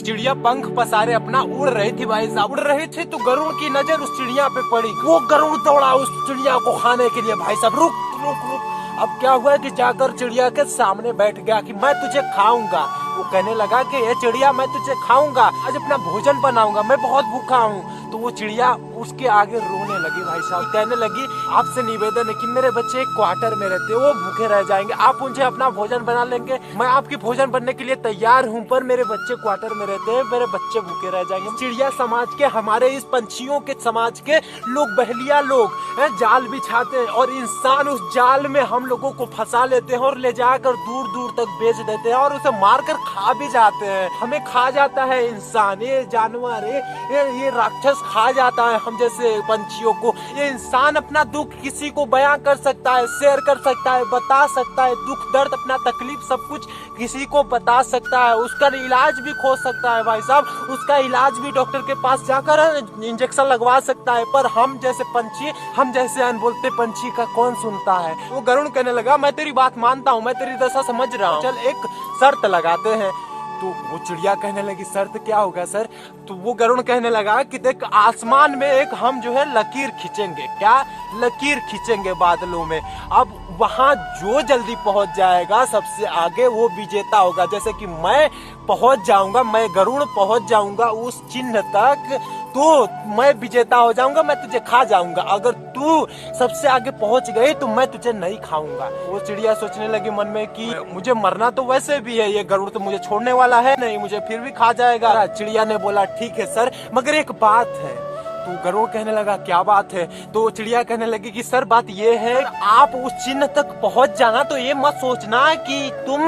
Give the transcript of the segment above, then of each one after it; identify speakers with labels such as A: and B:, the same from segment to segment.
A: चिड़िया पंख पसारे अपना उड़ रही थी भाई साहब, उड़ रही थी तो गरुड़ की नजर उस चिड़िया पे पड़ी। वो गरुड़ दौड़ा उस चिड़िया को खाने के लिए। भाई साहब रुक रुक रुक। अब क्या हुआ कि जाकर चिड़िया के सामने बैठ गया कि मैं तुझे खाऊंगा। वो कहने लगा कि ये चिड़िया मैं तुझे खाऊंगा, आज अपना भोजन बनाऊंगा, मैं बहुत भूखा हूँ। तो वो चिड़िया उसके आगे रोने लगी भाई साहब, कहने लगी आपसे निवेदन है कि मेरे बच्चे एक क्वार्टर में रहते हैं, वो भूखे रह जाएंगे, आप उनसे अपना भोजन बना लेंगे, मैं आपकी भोजन बनने के लिए तैयार हूँ, पर मेरे बच्चे क्वार्टर में रहते हैं, मेरे बच्चे भूखे रह जाएंगे। चिड़िया समाज के, हमारे इस पंछियों के समाज के लोग, बहलिया लोग जाल बिछाते हैं और इंसान उस जाल में हम लोगों को फंसा लेते हैं और ले जाकर दूर दूर तक बेच देते हैं और उसे मारकर खा भी जाते हैं। हमें खा जाता है इंसान, ये जानवर, ये राक्षस खा जाता है हम जैसे पंछियों को। ये इंसान अपना दुख किसी को बयां कर सकता है, शेयर कर सकता है, बता सकता है, दुख दर्द अपना तकलीफ सब कुछ किसी को बता सकता है, उसका इलाज भी खोज सकता है भाई साहब, उसका इलाज भी डॉक्टर के पास जाकर इंजेक्शन लगवा सकता है। पर हम जैसे पंछी, हम जैसे अनबोलते पंछी का कौन सुनता है। वो गरुड़ कहने लगा मैं तेरी बात मानता हूँ, मैं तेरी दशा समझ रहा हूँ, चल एक शर्त लगाते हैं। तो वो चिड़िया कहने लगी शर्त क्या होगा सर? तो वो गरुड़ कहने लगा कि देख आसमान में एक हम जो है लकीर खींचेंगे। क्या लकीर खींचेंगे बादलों में, अब वहां जो जल्दी पहुंच जाएगा सबसे आगे वो विजेता होगा। जैसे कि मैं पहुंच जाऊंगा, मैं गरुड़ पहुंच जाऊंगा उस चिन्ह तक, तो मैं विजेता हो जाऊंगा, मैं तुझे खा जाऊंगा। अगर तू सबसे आगे पहुंच गई तो मैं तुझे नहीं खाऊंगा। वो चिड़िया सोचने लगी मन में कि मुझे मरना तो वैसे भी है, ये गरुड़ तो मुझे छोड़ने वाला है नहीं, मुझे फिर भी खा जाएगा। चिड़िया ने बोला ठीक है सर, मगर एक बात है। तो गरुड़ कहने लगा क्या बात है? तो चिड़िया कहने लगी कि सर बात ये है, आप उस चिन्ह तक पहुंच जाना तो ये मत सोचना कि तुम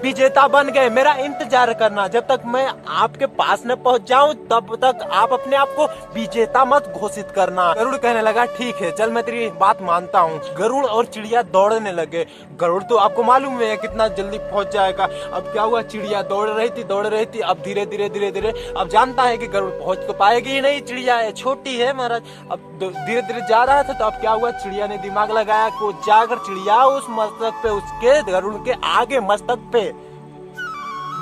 A: विजेता बन गए, मेरा इंतजार करना, जब तक मैं आपके पास न पहुंच जाऊं तब तक आप अपने आप को विजेता मत घोषित करना। गरुड़ कहने लगा ठीक है चल मैं तेरी बात मानता हूँ। गरुड़ और चिड़िया दौड़ने लगे। गरुड़ तो आपको मालूम है कितना जल्दी पहुंच जाएगा। अब क्या हुआ, चिड़िया दौड़ रही थी, अब धीरे धीरे अब जानता है कि गरुड़ पहुंच तो पाएगी ही नहीं, चिड़िया है छोटी है महाराज। अब धीरे धीरे जा रहा था तो अब क्या हुआ, चिड़िया ने दिमाग लगाया को जाकर चिड़िया उस मस्तक पे, उसके गरुड़ के आगे मस्तक पे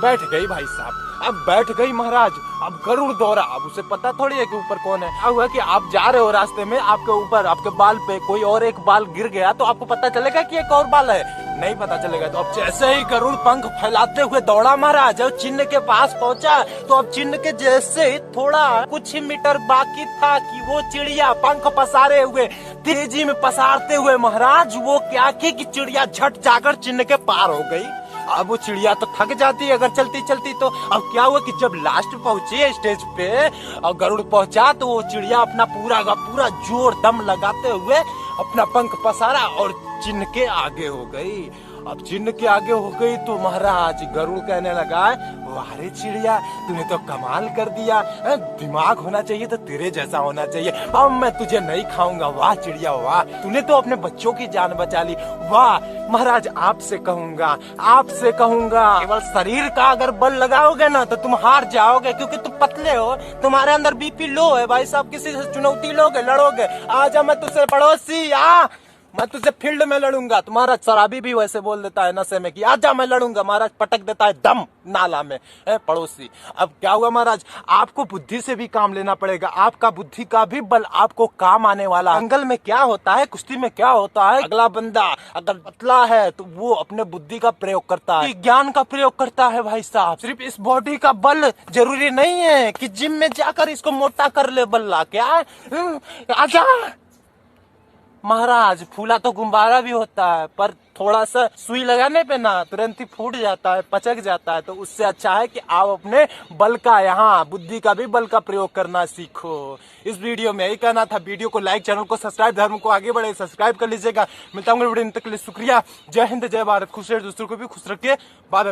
A: बैठ गई भाई साहब। अब बैठ गई महाराज। अब गरुड़ दौड़ा, अब उसे पता थोड़ी है कि ऊपर कौन है। क्या हुआ कि आप जा रहे हो रास्ते में, आपके ऊपर आपके बाल पे कोई और एक बाल गिर गया तो आपको पता चलेगा कि एक और बाल है? नहीं पता चलेगा। तो अब जैसे ही गरुड़ पंख फैलाते हुए दौड़ा महाराज, जब चिन्ह के पास पहुंचा तो अब चिन्ह के जैसे ही थोड़ा कुछ ही मीटर बाकी था कि वो चिड़िया पंख पसारे हुए तेजी में पसारते हुए महाराज वो क्या की कि चिड़िया झट जाकर चिन्ह के पार हो गई। अब वो चिड़िया तो थक जाती है अगर चलती चलती तो। अब क्या हुआ कि जब लास्ट पहुंची स्टेज पे और गरुड़ पहुंचा तो वो चिड़िया अपना पूरा का पूरा जोर दम लगाते हुए अपना पंख पसारा और चिन्ह के आगे हो गई। अब चिन्ह के आगे हो गई तो महाराज गरुड़ कहने लगा वाह रे चिड़िया, तूने तो कमाल कर दिया, दिमाग होना चाहिए तो तेरे जैसा होना चाहिए, अब मैं तुझे नहीं खाऊंगा। वाह चिड़िया वाह, तूने तो अपने बच्चों की जान बचा ली। वाह महाराज आपसे कहूंगा केवल शरीर का अगर बल लगाओगे ना तो तुम हार जाओगे, क्योंकि तुम पतले हो, तुम्हारे अंदर बीपी लो है भाई साहब, किसी से चुनौती लोगे, लड़ोगे। आजा मैं तुझसे पड़ोसी, मैं तुझसे फील्ड में लड़ूंगा। तुम्हारा शराबी भी वैसे बोल देता है नशे में कि आजा मैं लड़ूंगा, महाराज पटक देता है दम नाला में पड़ोसी। अब क्या हुआ महाराज, आपको बुद्धि से भी काम लेना पड़ेगा, आपका बुद्धि का भी बल आपको काम आने वाला। दंगल में क्या होता है, कुश्ती में क्या होता है, अगला बंदा अगर पतला है तो वो अपने बुद्धि का प्रयोग करता है, ज्ञान का प्रयोग करता है भाई साहब। सिर्फ इस बॉडी का बल जरूरी नहीं है कि जिम में जाकर इसको मोटा कर ले बल्ला। क्या आजा महाराज, फूला तो गुब्बारा भी होता है पर थोड़ा सा सुई लगाने पे ना तुरंत ही फूट जाता है, पचक जाता है। तो उससे अच्छा है कि आप अपने बल का, यहाँ बुद्धि का भी बल का प्रयोग करना सीखो। इस वीडियो में यही कहना था। वीडियो को लाइक, चैनल को सब्सक्राइब, धर्म को आगे बढ़े सब्सक्राइब कर लीजिएगा। मिलता हूँ वीडियो तक के लिए शुक्रिया। जय हिंद जय भारत। खुश रहे, दूसरों को भी खुश रखिए। बाद में